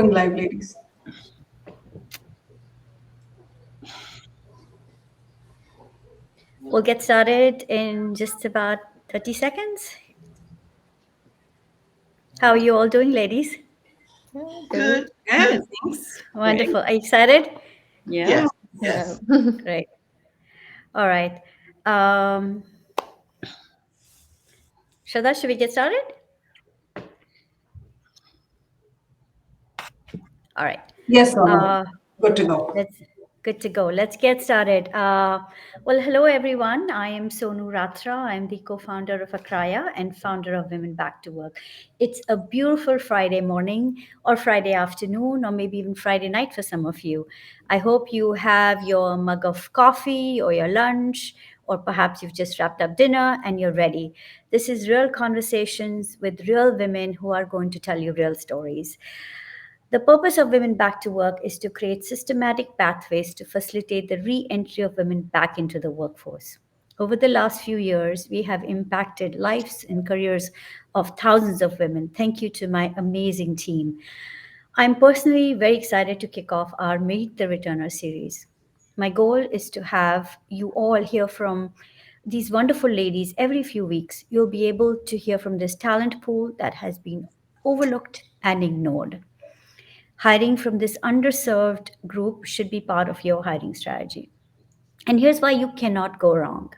going live, ladies. We'll get started in just about 30 seconds. How are you all doing, ladies? Good. Good. Thanks. Wonderful. Are you excited? Yeah. Yes. Great. All right. Um, Shraddha, should we get started? All right. Yes, good to go. Good to go. Let's get started. Well, hello, everyone. I am Sonu Ratra. I'm the co-founder of Akraya and founder of Women Back to Work. It's a beautiful Friday morning or Friday afternoon or maybe even Friday night for some of you. I hope you have your mug of coffee or your lunch, or perhaps you've just wrapped up dinner and you're ready. This is real conversations with real women who are going to tell you real stories. The purpose of Women Back to Work is to create systematic pathways to facilitate the re entry of women back into the workforce. Over the last few years, we have impacted lives and careers of thousands of women. Thank you to my amazing team. I'm personally very excited to kick off our Meet the Returner series. My goal is to have you all hear from these wonderful ladies every few weeks. You'll be able to hear from this talent pool that has been overlooked and ignored. Hiring from this underserved group should be part of your hiring strategy. And here's why you cannot go wrong.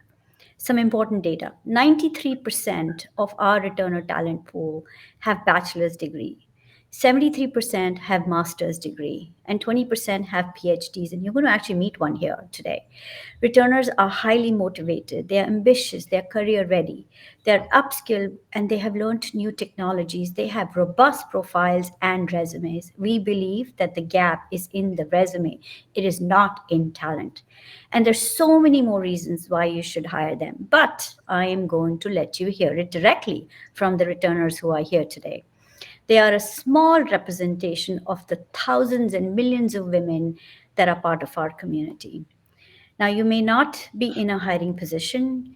Some important data: 93% of our returner talent pool have bachelor's degree, 73% have master's degree, and 20% have PhDs. And you're going to actually meet one here today. Returners are highly motivated, they're ambitious, they're career ready, they're upskilled, and they have learned new technologies. They have robust profiles and resumes. We believe that the gap is in the resume, it is not in talent. And there's so many more reasons why you should hire them. But I am going to let you hear it directly from the returners who are here today. They are a small representation of the thousands and millions of women that are part of our community. Now, you may not be in a hiring position,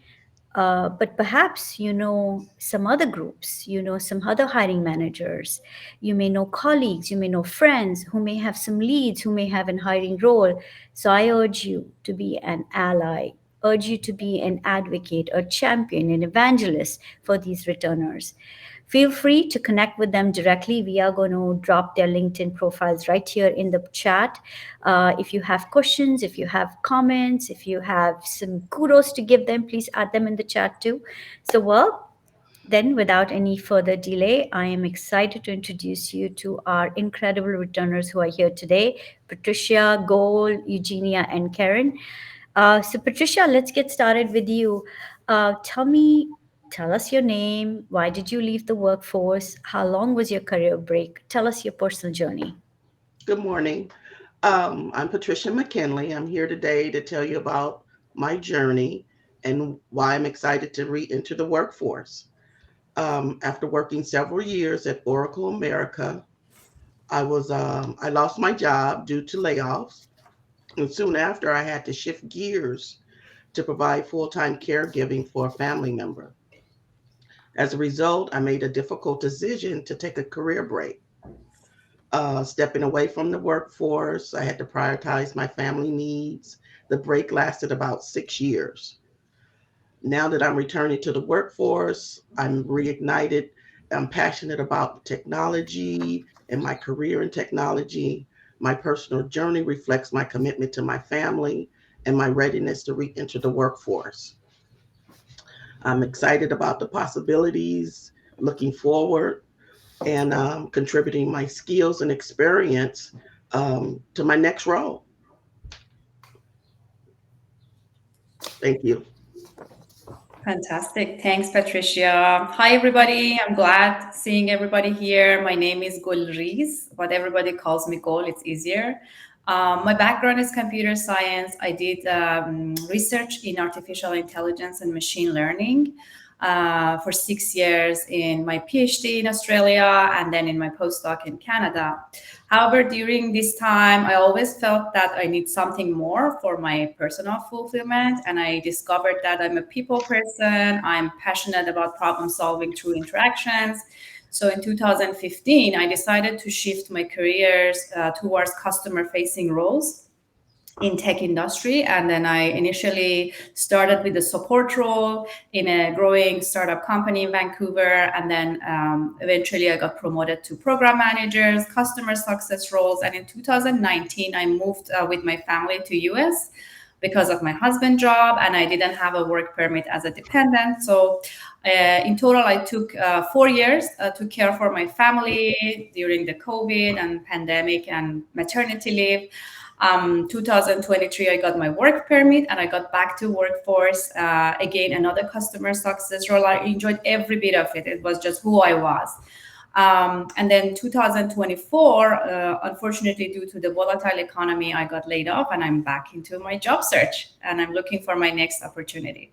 but perhaps you know some other groups, you know some other hiring managers, you may know colleagues, you may know friends who may have some leads, who may have an hiring role. So I urge you to be an ally, urge you to be an advocate, a champion, an evangelist for these returners. Feel free to connect with them directly. We are going to drop their LinkedIn profiles right here in the chat. If you have questions, if you have comments, if you have some kudos to give them, please add them in the chat too. So, well, then without any further delay, I am excited to introduce you to our incredible returners who are here today: Patricia, Goal, Eugenia, and Karen. So, Patricia, let's get started with you. Tell us your name. Why did you leave the workforce? How long was your career break? Tell us your personal journey. Good morning. I'm Patricia McKinley. I'm here today to tell you about my journey and why I'm excited to re-enter the workforce. After working several years at Oracle America, I lost my job due to layoffs, and soon after I had to shift gears to provide full-time caregiving for a family member. As a result, I made a difficult decision to take a career break. Stepping away from the workforce, I had to prioritize my family needs. The break lasted about 6 years. Now that I'm returning to the workforce, I'm reignited. I'm passionate about technology and my career in technology. My personal journey reflects my commitment to my family and my readiness to re enter the workforce. I'm excited about the possibilities, looking forward, and contributing my skills and experience to my next role. Thank you. Fantastic. Thanks, Patricia. Hi, everybody. I'm glad seeing everybody here. My name is Gulriz, but everybody calls me Gul. It's easier. My background is computer science. I did research in artificial intelligence and machine learning for 6 years in my PhD in Australia and then in my postdoc in Canada. However, during this time, I always felt that I need something more for my personal fulfillment. And I discovered that I'm a people person. I'm passionate about problem solving through interactions. So in 2015, I decided to shift my careers towards customer-facing roles in tech industry. And then I initially started with a support role in a growing startup company in Vancouver. And then eventually I got promoted to program managers, customer success roles. And in 2019, I moved with my family to US because of my husband's job, and I didn't have a work permit as a dependent. So in total, I took 4 years to care for my family during the COVID and pandemic and maternity leave. 2023, I got my work permit and I got back to workforce. Again, another customer success role. I enjoyed every bit of it. It was just who I was. And then 2024, unfortunately, due to the volatile economy, I got laid off and I'm back into my job search and I'm looking for my next opportunity.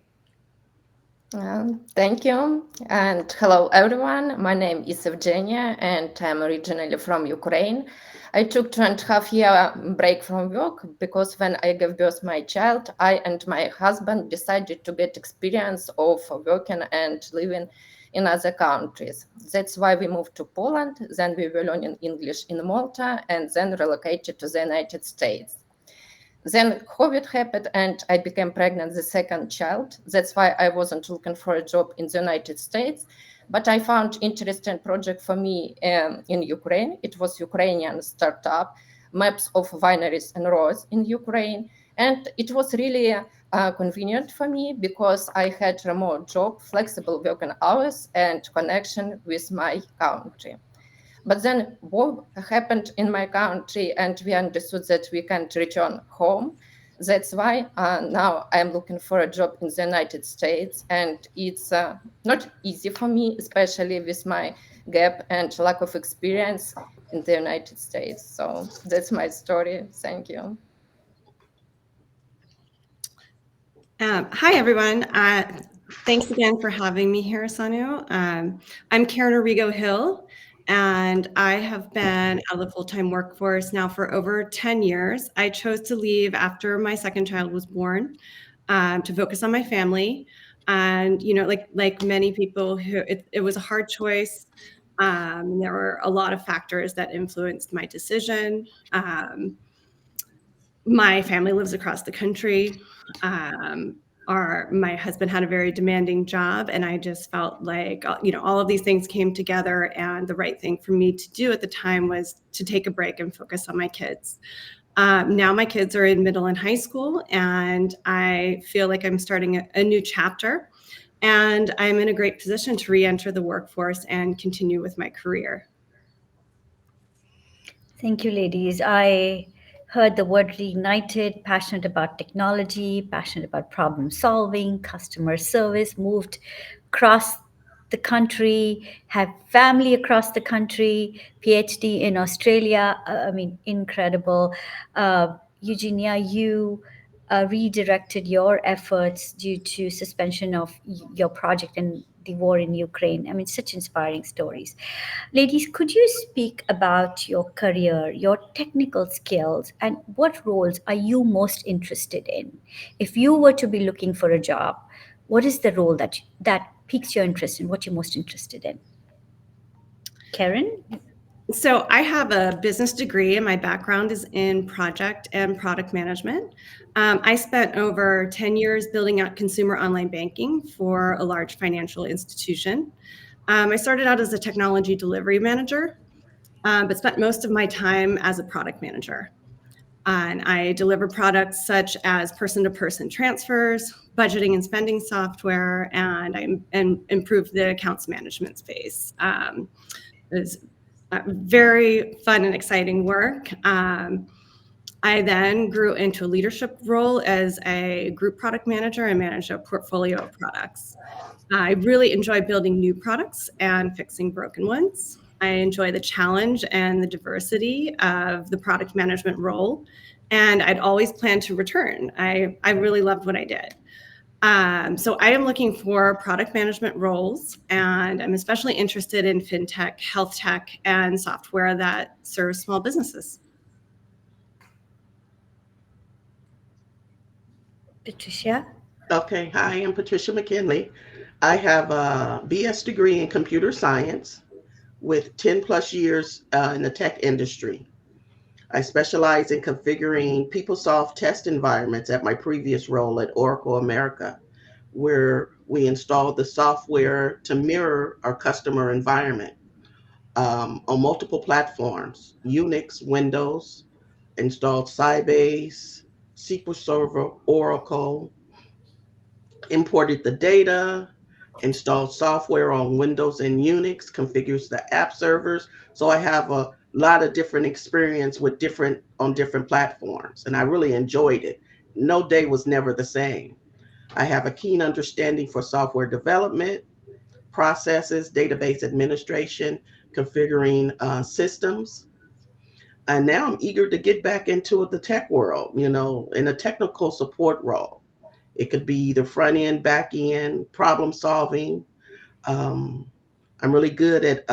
Thank you. And hello, everyone. My name is Evgenia and I'm originally from Ukraine. I took 2.5 year break from work because when I gave birth to my child, I and my husband decided to get experience of working and living in other countries. That's why we moved to Poland. Then we were learning English in Malta and then relocated to the United States. Then COVID happened and I became pregnant the second child. That's why I wasn't looking for a job in the United States. But I found interesting project for me in Ukraine. It was Ukrainian startup, maps of wineries and roads in Ukraine. And it was really convenient for me because I had remote job, flexible working hours and connection with my country. But then war happened in my country and we understood that we can't return home. That's why now I'm looking for a job in the United States, and it's not easy for me, especially with my gap and lack of experience in the United States. So that's my story. Thank you. Hi, everyone. Thanks again for having me here, Sonu. I'm Karen Arrigo Hill, and I have been out of the full-time workforce now for over 10 years. I chose to leave after my second child was born to focus on my family. And, you know, like many people, it was a hard choice. There were a lot of factors that influenced my decision. My family lives across the country. My husband had a very demanding job, and I just felt like, you know, all of these things came together, and the right thing for me to do at the time was to take a break and focus on my kids. Now my kids are in middle and high school, and I feel like I'm starting a new chapter, and I'm in a great position to re-enter the workforce and continue with my career. Thank you, ladies. I heard the word reignited, passionate about technology, passionate about problem solving, customer service, moved across the country, have family across the country, PhD in Australia. I mean, incredible. Eugenia, you redirected your efforts due to suspension of your project and the war in Ukraine. I mean, such inspiring stories. Ladies, could you speak about your career, your technical skills, and what roles are you most interested in? If you were to be looking for a job, what is the role that piques your interest and what you're most interested in? Karen? So I have a business degree and my background is in project and product management. I spent over 10 years building out consumer online banking for a large financial institution. I started out as a technology delivery manager, but spent most of my time as a product manager. And I deliver products such as person-to-person transfers, budgeting and spending software, and I improved the accounts management space. It was very fun and exciting work. I then grew into a leadership role as a group product manager and managed a portfolio of products. I really enjoy building new products and fixing broken ones. I enjoy the challenge and the diversity of the product management role, and I'd always planned to return. I really loved what I did. So I am looking for product management roles, and I'm especially interested in fintech, health tech, and software that serves small businesses. Patricia? Okay, hi, I'm Patricia McKinley. I have a BS degree in computer science with 10 plus years in the tech industry. I specialize in configuring PeopleSoft test environments at my previous role at Oracle America, where we installed the software to mirror our customer environment on multiple platforms, Unix, Windows, installed Sybase, SQL Server, Oracle, imported the data, installed software on Windows and Unix, configures the app servers. So I have a lot of different experience with different platforms, and I really enjoyed it. No day was never the same. I have a keen understanding for software development, processes, database administration, configuring systems. And now I'm eager to get back into the tech world, in a technical support role. It could be either front end, back end, problem solving. I'm really good at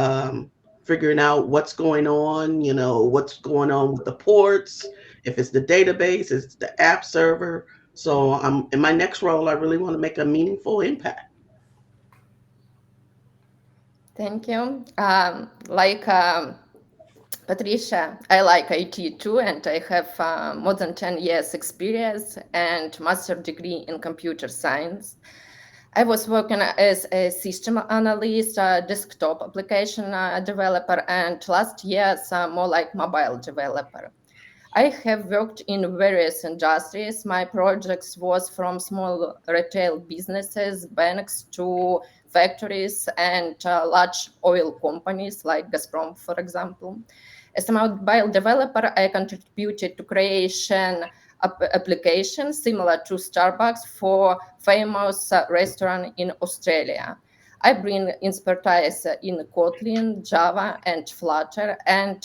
figuring out what's going on, what's going on with the ports, if it's the database, it's the app server. So in my next role, I really want to make a meaningful impact. Thank you. Patricia, I like IT too, and I have more than 10 years experience and master degree in computer science. I was working as a system analyst, desktop application developer, and last year, more like mobile developer. I have worked in various industries. My projects was from small retail businesses, banks, to factories and large oil companies like Gazprom, for example. As a mobile developer, I contributed to creation applications similar to Starbucks for famous restaurant in Australia. I bring expertise in Kotlin, Java, and Flutter, and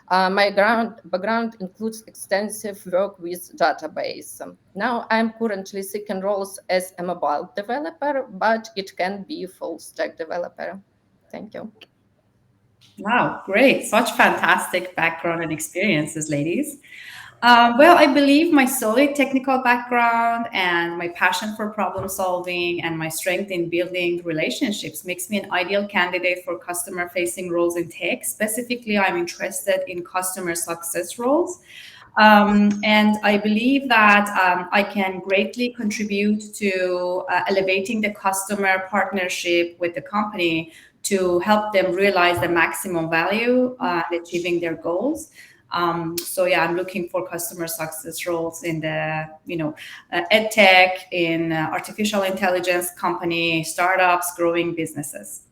my background includes extensive work with database. Now I'm currently seeking roles as a mobile developer, but it can be full stack developer. Thank you. Wow, great. Such fantastic background and experiences, ladies. Well, I believe my solid technical background and my passion for problem solving and my strength in building relationships makes me an ideal candidate for customer facing roles in tech. Specifically, I'm interested in customer success roles. And I believe that I can greatly contribute to elevating the customer partnership with the company to help them realize the maximum value and achieving their goals. So yeah, I'm looking for customer success roles in the, ed tech, in artificial intelligence company, startups, growing businesses.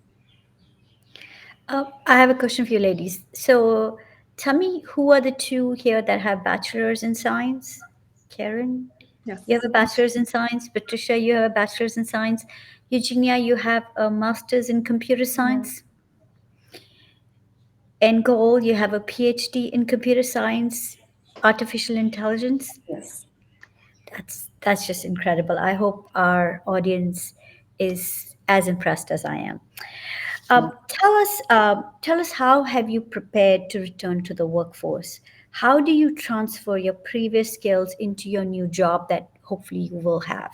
I have a question for you, ladies. So tell me, who are the two here that have bachelors in science? Karen, Yes. you have a bachelor's in science. Patricia, you have a bachelor's in science. Eugenia, you have a master's in computer science. And Goal, you have a PhD in computer science, artificial intelligence. Yes. That's just incredible. I hope our audience is as impressed as I am. Tell us, how have you prepared to return to the workforce? How do you transfer your previous skills into your new job that hopefully you will have?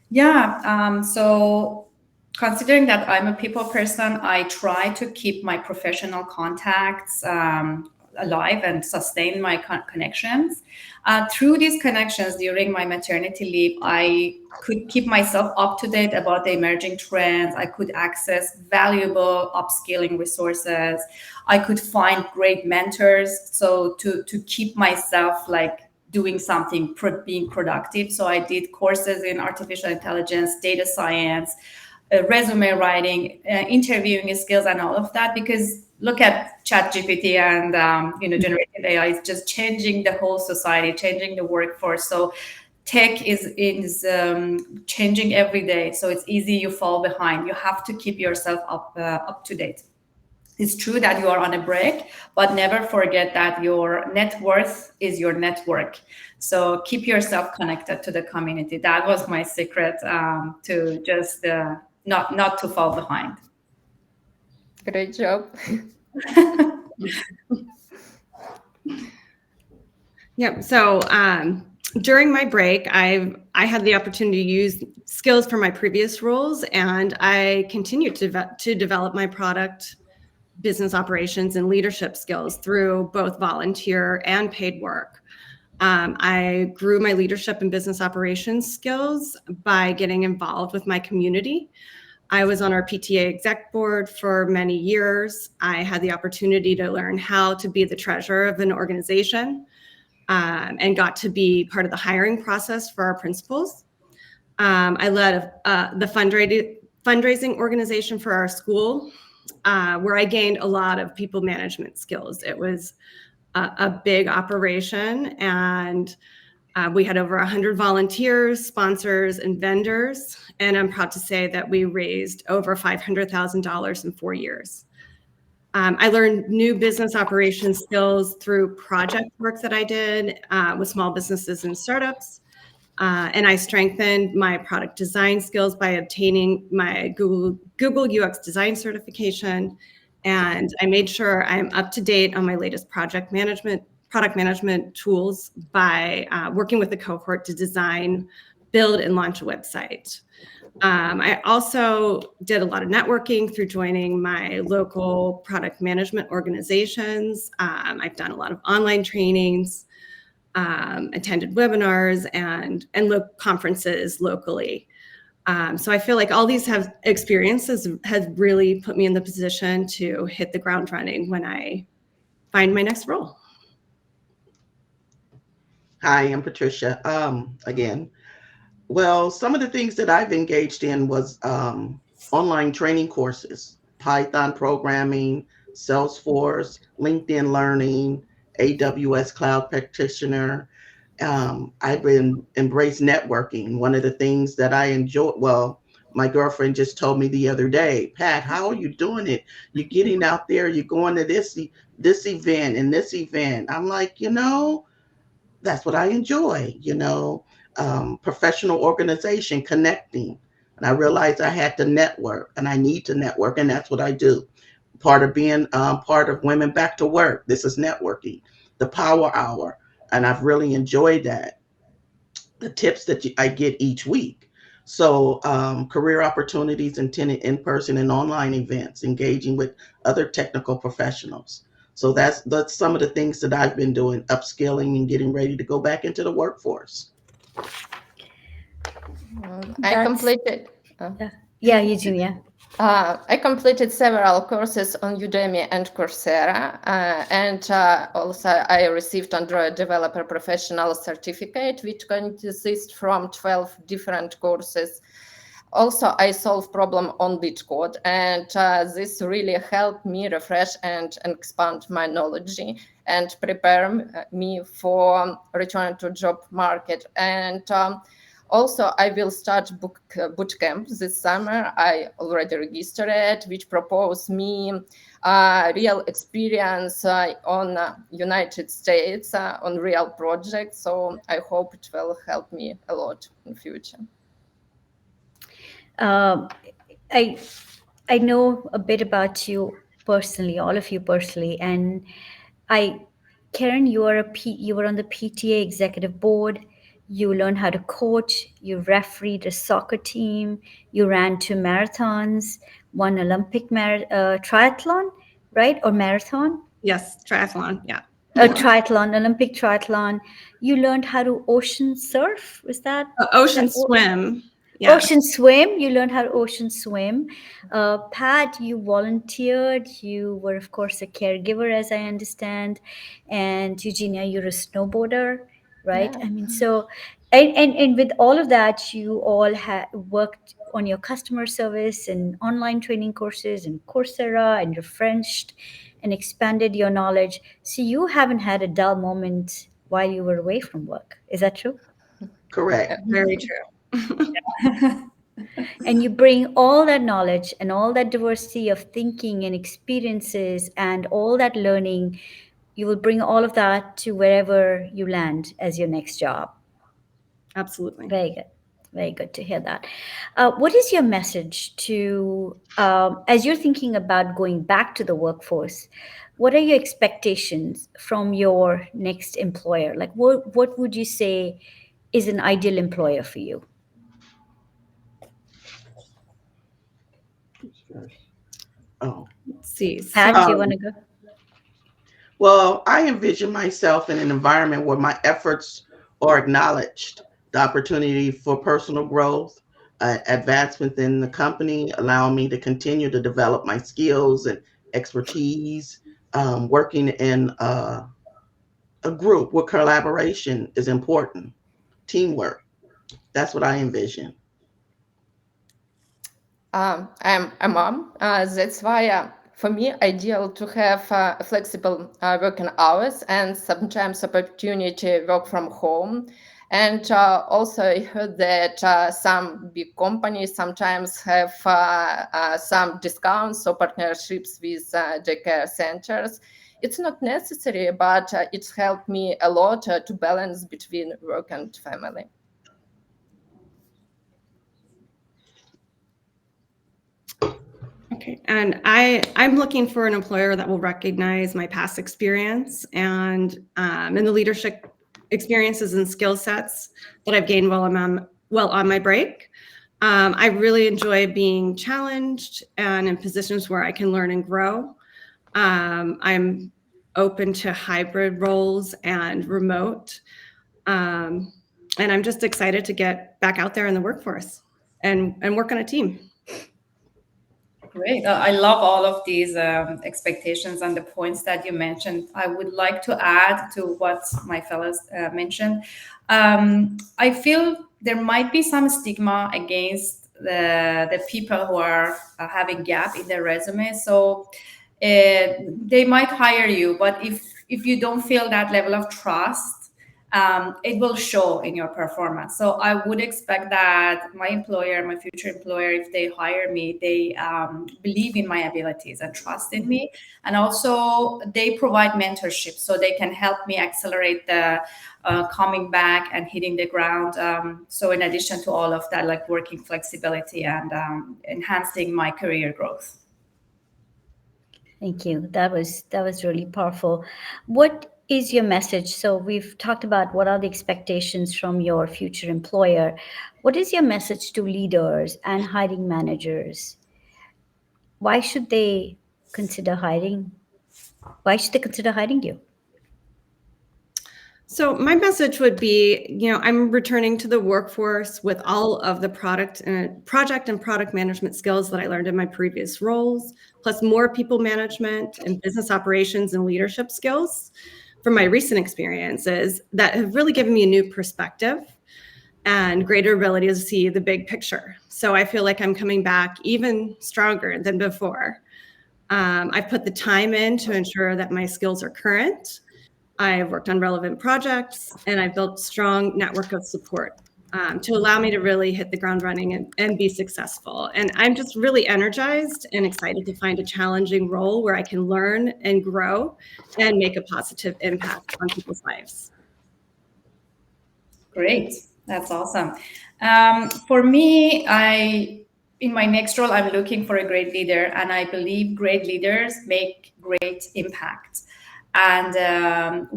Yeah. So considering that I'm a people person, I try to keep my professional contacts alive and sustain my connections. Through these connections during my maternity leave, I could keep myself up to date about the emerging trends. I could access valuable upskilling resources. I could find great mentors. So to keep myself doing something, being productive. So I did courses in artificial intelligence, data science, resume writing, interviewing skills, and all of that. Because look at ChatGPT and generative AI is just changing the whole society, changing the workforce. So tech is changing every day. So it's easy you fall behind. You have to keep yourself up to date. It's true that you are on a break, but never forget that your net worth is your network. So keep yourself connected to the community. That was my secret to just not to fall behind. Great job. Yeah. So during my break, I had the opportunity to use skills from my previous roles, and I continued to develop my product business operations and leadership skills through both volunteer and paid work. I grew my leadership and business operations skills by getting involved with my community. I was on our PTA exec board for many years. I had the opportunity to learn how to be the treasurer of an organization, and got to be part of the hiring process for our principals. I led the fundraising organization for our school, where I gained a lot of people management skills. It was a big operation, and we had over 100 volunteers, sponsors, and vendors. And I'm proud to say that we raised over $500,000 in 4 years. I learned new business operations skills through project work that I did with small businesses and startups. And I strengthened my product design skills by obtaining my Google UX design certification. And I made sure I'm up to date on my latest product management tools by working with a cohort to design, build, and launch a website. I also did a lot of networking through joining my local product management organizations. I've done a lot of online trainings, attended webinars, and conferences locally. So I feel like all these experiences have really put me in the position to hit the ground running when I find my next role. Hi, I'm Patricia. Again, well, some of the things that I've engaged in was online training courses, Python programming, Salesforce, LinkedIn Learning, AWS Cloud Practitioner. I've embraced networking. One of the things that I enjoy, well, my girlfriend just told me the other day, Pat, how are you doing it? You're getting out there, you're going to this event and this event. I'm like, that's what I enjoy, professional organization, connecting. And I realized I had to network and I need to network, and that's what I do. Part of being part of Women Back to Work, this is networking, the Power Hour. And I've really enjoyed that. The tips that I get each week. So career opportunities intended in-person and online events, engaging with other technical professionals. So that's some of the things that I've been doing, upskilling and getting ready to go back into the workforce. I completed. Yeah, Eugenia. I completed several courses on Udemy and Coursera, and also I received Android Developer Professional Certificate, which consists from 12 different courses. Also, I solved problem on LeetCode, and this really helped me refresh and expand my knowledge and prepare me for return to job market. And also, I will start bootcamp this summer. I already registered it, which propose me real experience on United States on real projects. So I hope it will help me a lot in future. I know a bit about you personally, all of you personally, and Karen, you were on the PTA executive board. You learned how to coach. You refereed a soccer team. You ran 2 marathons, one Olympic triathlon, right, or marathon? Yes, triathlon. Yeah. A triathlon, Olympic triathlon. You learned how to ocean surf. Was that Ocean swim? Yeah. Ocean swim. You learned how to ocean swim. Pat, you volunteered. You were, of course, a caregiver, as I understand. And Eugenia, you're a snowboarder, right? Yeah. I mean, so, and with all of that, you all worked on your customer service and online training courses and Coursera, and refreshed and expanded your knowledge. So you haven't had a dull moment while you were away from work. Is that true? Correct. Very true. And you bring all that knowledge and all that diversity of thinking and experiences and all that learning, you will bring all of that to wherever you land as your next job. Absolutely. Very good. Very good to hear that. What is your message to, as you're thinking about going back to the workforce, what are your expectations from your next employer? Like, what would you say is an ideal employer for you? Oh, Let's see. Pat, So, do you want to go? Well, I envision myself in an environment where my efforts are acknowledged, the opportunity for personal growth, advancement in the company, allowing me to continue to develop my skills and expertise, working in a group where collaboration is important, teamwork. That's what I envision. I'm a mom. That's why, for me, ideal to have flexible working hours and sometimes opportunity work from home. And also, I heard that some big companies sometimes have some discounts or partnerships with daycare centers. It's not necessary, but it's helped me a lot to balance between work and family. okay. And I'm looking for an employer that will recognize my past experience and the leadership experiences and skill sets that I've gained while on my break. I really enjoy being challenged and in positions where I can learn and grow. I'm open to hybrid roles and remote. And I'm just excited to get back out there in the workforce and work on a team. Great. I love all of these expectations and the points that you mentioned. I would like to add to what my fellows mentioned. I feel there might be some stigma against the people who are having gap in their resume. So they might hire you, but if you don't feel that level of trust, it will show in your performance. So I would expect that my employer, my future employer, if they hire me, they believe in my abilities and trust in me. And also they provide mentorship so they can help me accelerate the coming back and hitting the ground. So in addition to all of that, like working flexibility and enhancing my career growth. Thank you. That was really powerful. What is your message? So we've talked about what are the expectations from your future employer. What is your message to leaders and hiring managers? Why should they consider hiring? Why should they consider hiring you? So my message would be, I'm returning to the workforce with all of the project and product management skills that I learned in my previous roles, plus more people management and business operations and leadership skills from my recent experiences that have really given me a new perspective and greater ability to see the big picture. So I feel like I'm coming back even stronger than before. I've put the time in to ensure that my skills are current. I've worked on relevant projects, and I've built a strong network of support to allow me to really hit the ground running and be successful. And I'm just really energized and excited to find a challenging role where I can learn and grow and make a positive impact on people's lives. Great. That's awesome. For me, in my next role, I'm looking for a great leader, and I believe great leaders make great impact. And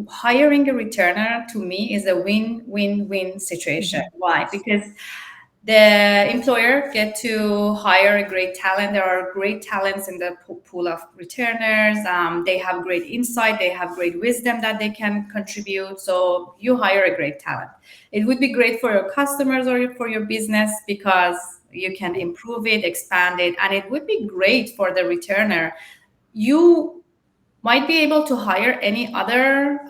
hiring a returner to me is a win-win-win situation. Why? Because the employer get to hire a great talent. There are great talents in the pool of returners. They have great insight. They have great wisdom that they can contribute. So you hire a great talent. It would be great for your customers or for your business because you can improve it, expand it, and it would be great for the returner. You might be able to hire any other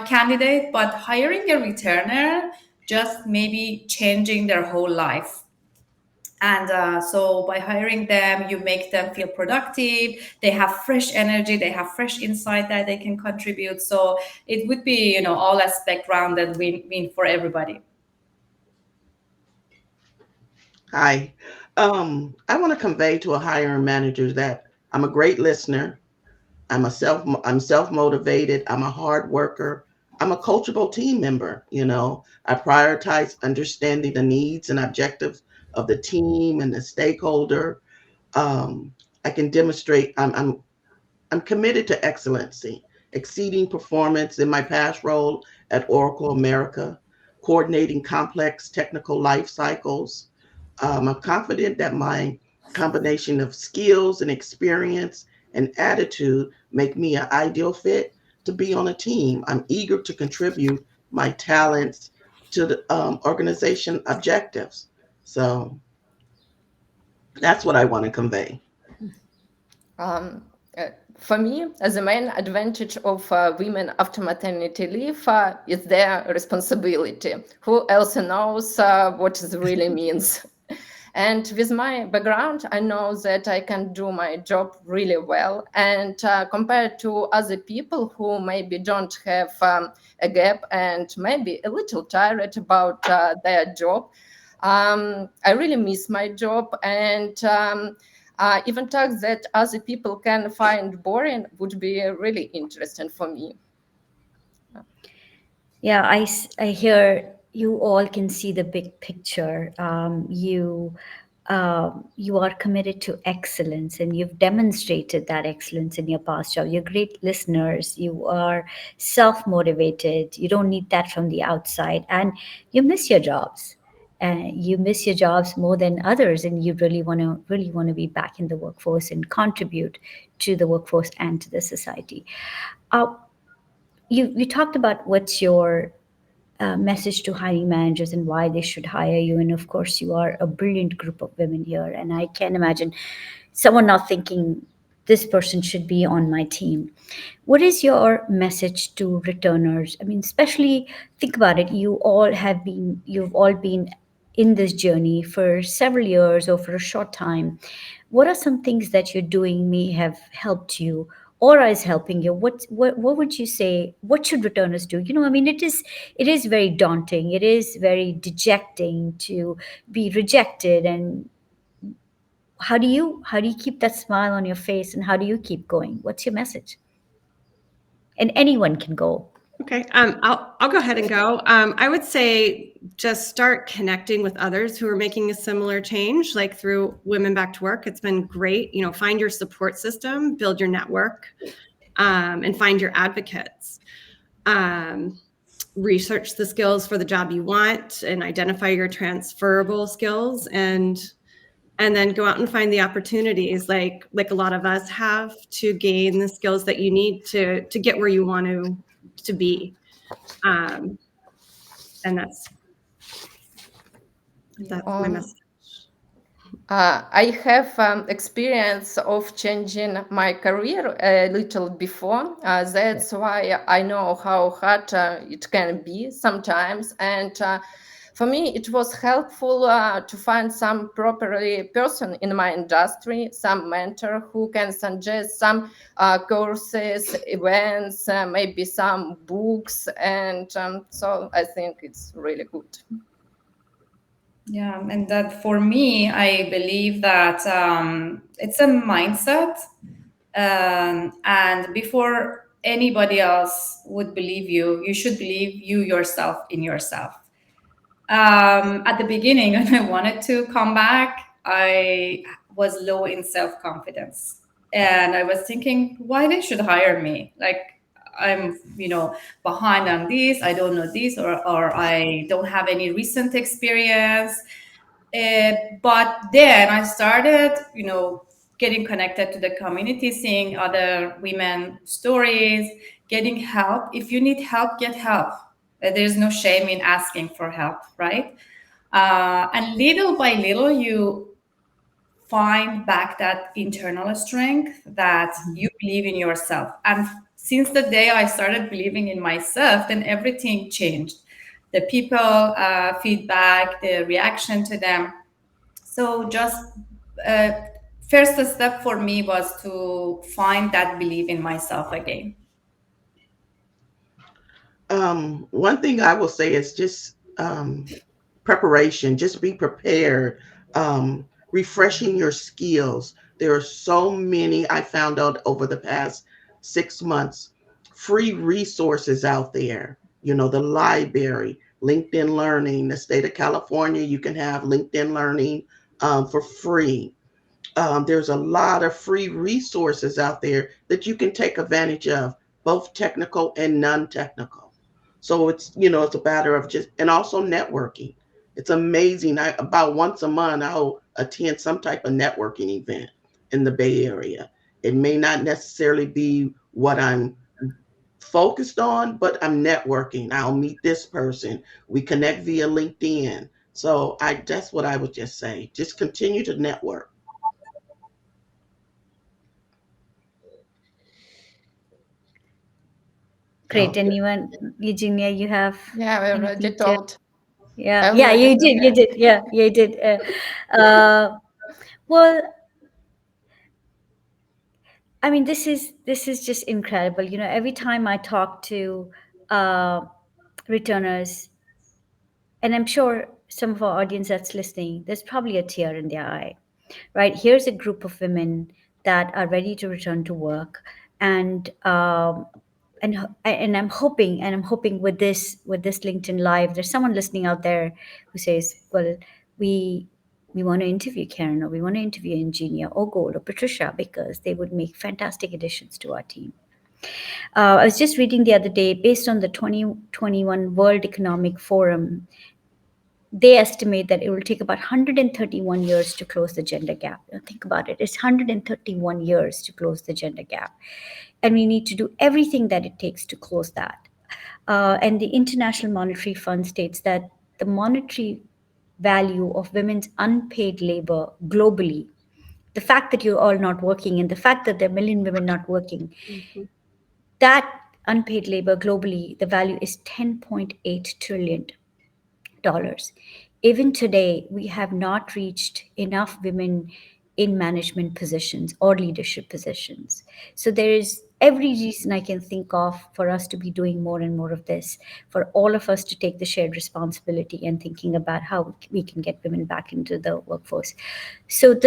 candidate, but hiring a returner just maybe changing their whole life. And so by hiring them, you make them feel productive. They have fresh energy. They have fresh insight that they can contribute. So it would be, all aspect rounded win for everybody. Hi. I want to convey to a hiring manager that I'm a great listener. I'm self-motivated. I'm a hard worker. I'm a coachable team member. I prioritize understanding the needs and objectives of the team and the stakeholder. I can demonstrate I'm committed to excellency, exceeding performance in my past role at Oracle America, coordinating complex technical life cycles. I'm confident that my combination of skills and experience and attitude make me an ideal fit to be on a team. I'm eager to contribute my talents to the organization objectives. So that's what I want to convey. Um, uh, for me, the main advantage of women after maternity leave is their responsibility. Who else knows what it really means? And with my background, I know that I can do my job really well. And compared to other people who maybe don't have a gap and maybe a little tired about their job, I really miss my job. And even tasks that other people can find boring would be really interesting for me. Yeah, I hear you all can see the big picture. You are committed to excellence, and you've demonstrated that excellence in your past job. You're great listeners. You are self-motivated. You don't need that from the outside, and you miss your jobs. You miss your jobs more than others, and you really want to be back in the workforce and contribute to the workforce and to the society. Uh, you talked about what's your message to hiring managers and why they should hire you. And of course, you are a brilliant group of women here. And I can imagine someone not thinking this person should be on my team. What is your message to returners? I mean, especially think about it. You've all been in this journey for several years or for a short time. What are some things that you're doing may have helped you or is helping you? What would you say? What should returners do? I mean, it is very daunting. It is very dejecting to be rejected. And how do you keep that smile on your face, and how do you keep going? What's your message? And anyone can go. Okay, I'll go ahead and go. I would say just start connecting with others who are making a similar change, like through Women Back to Work. It's been great. Find your support system, build your network, and find your advocates. Research the skills for the job you want and identify your transferable skills, and then go out and find the opportunities, like a lot of us have, to gain the skills that you need to get where you want to be. And that's my message. I have experience of changing my career a little before. That's why I know how hard it can be sometimes. And for me, it was helpful to find some properly person in my industry, some mentor who can suggest some courses, events, maybe some books. And so I think it's really good. Yeah, and that for me, I believe that it's a mindset. And before anybody else would believe you, you should believe you yourself in yourself. At the beginning, when I wanted to come back, I was low in self-confidence. And I was thinking, why they should hire me? Like, I'm, behind on this, I don't know this, or I don't have any recent experience. But then I started, getting connected to the community, seeing other women stories, getting help. If you need help, get help. There's no shame in asking for help, right? And little by little, you find back that internal strength that you believe in yourself. And since the day I started believing in myself, then everything changed. The people feedback, the reaction to them. So just first step for me was to find that belief in myself again. One thing I will say is just preparation. Just be prepared. Refreshing your skills. There are so many, I found out over the past 6 months, free resources out there. The library, LinkedIn Learning, the state of California, you can have LinkedIn Learning for free. There's a lot of free resources out there that you can take advantage of, both technical and non-technical. So it's a matter of and also networking. It's amazing. About once a month, I'll attend some type of networking event in the Bay Area. It may not necessarily be what I'm focused on, but I'm networking. I'll meet this person. We connect via LinkedIn. So that's what I would just say. Just continue to network. Great. Oh, Anyone, Eugenia, you have Yeah, we already anything to? told Yeah, you did. everything. You did. Yeah, you did. Well, I mean, this is just incredible. Every time I talk to uh, returners, and I'm sure some of our audience that's listening, there's probably a tear in their eye, right? Here's a group of women that are ready to return to work, and I'm hoping with this LinkedIn Live, there's someone listening out there who says, well, we want to interview Karen, or we want to interview Eugenia or Gold or Patricia, because they would make fantastic additions to our team. I was just reading the other day, based on the 2021 World Economic Forum, they estimate that it will take about 131 years to close the gender gap. Now, think about it. It's 131 years to close the gender gap. And we need to do everything that it takes to close that. And the International Monetary Fund states that the monetary value of women's unpaid labor globally, the fact that you're all not working and the fact that there are a million women not working, that unpaid labor globally, the value is $10.8 trillion. Even today, we have not reached enough women in management positions or leadership positions. So there is every reason I can think of for us to be doing more and more of this, for all of us to take the shared responsibility and thinking about how we can get women back into the workforce. So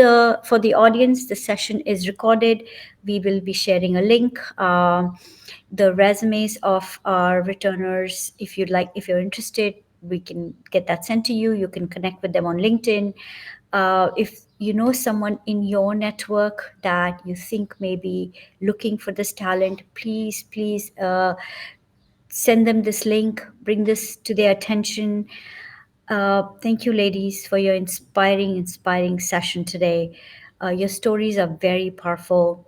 for the audience, the session is recorded. We will be sharing a link. The resumes of our returners, if you're interested, we can get that sent to you. You can connect with them on LinkedIn. If you know someone in your network that you think may be looking for this talent, please send them this link, bring this to their attention. Thank you, ladies, for your inspiring session today. Your stories are very powerful.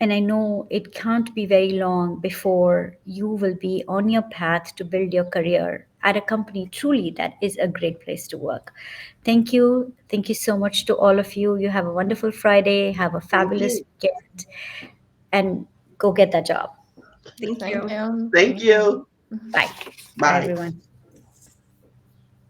And I know it can't be very long before you will be on your path to build your career at a company truly that is a great place to work. Thank you. Thank you so much to all of you. You have a wonderful Friday. Have a fabulous weekend, and go get that job. Thank Thank you. you. thank you. Bye. Bye, Bye. everyone.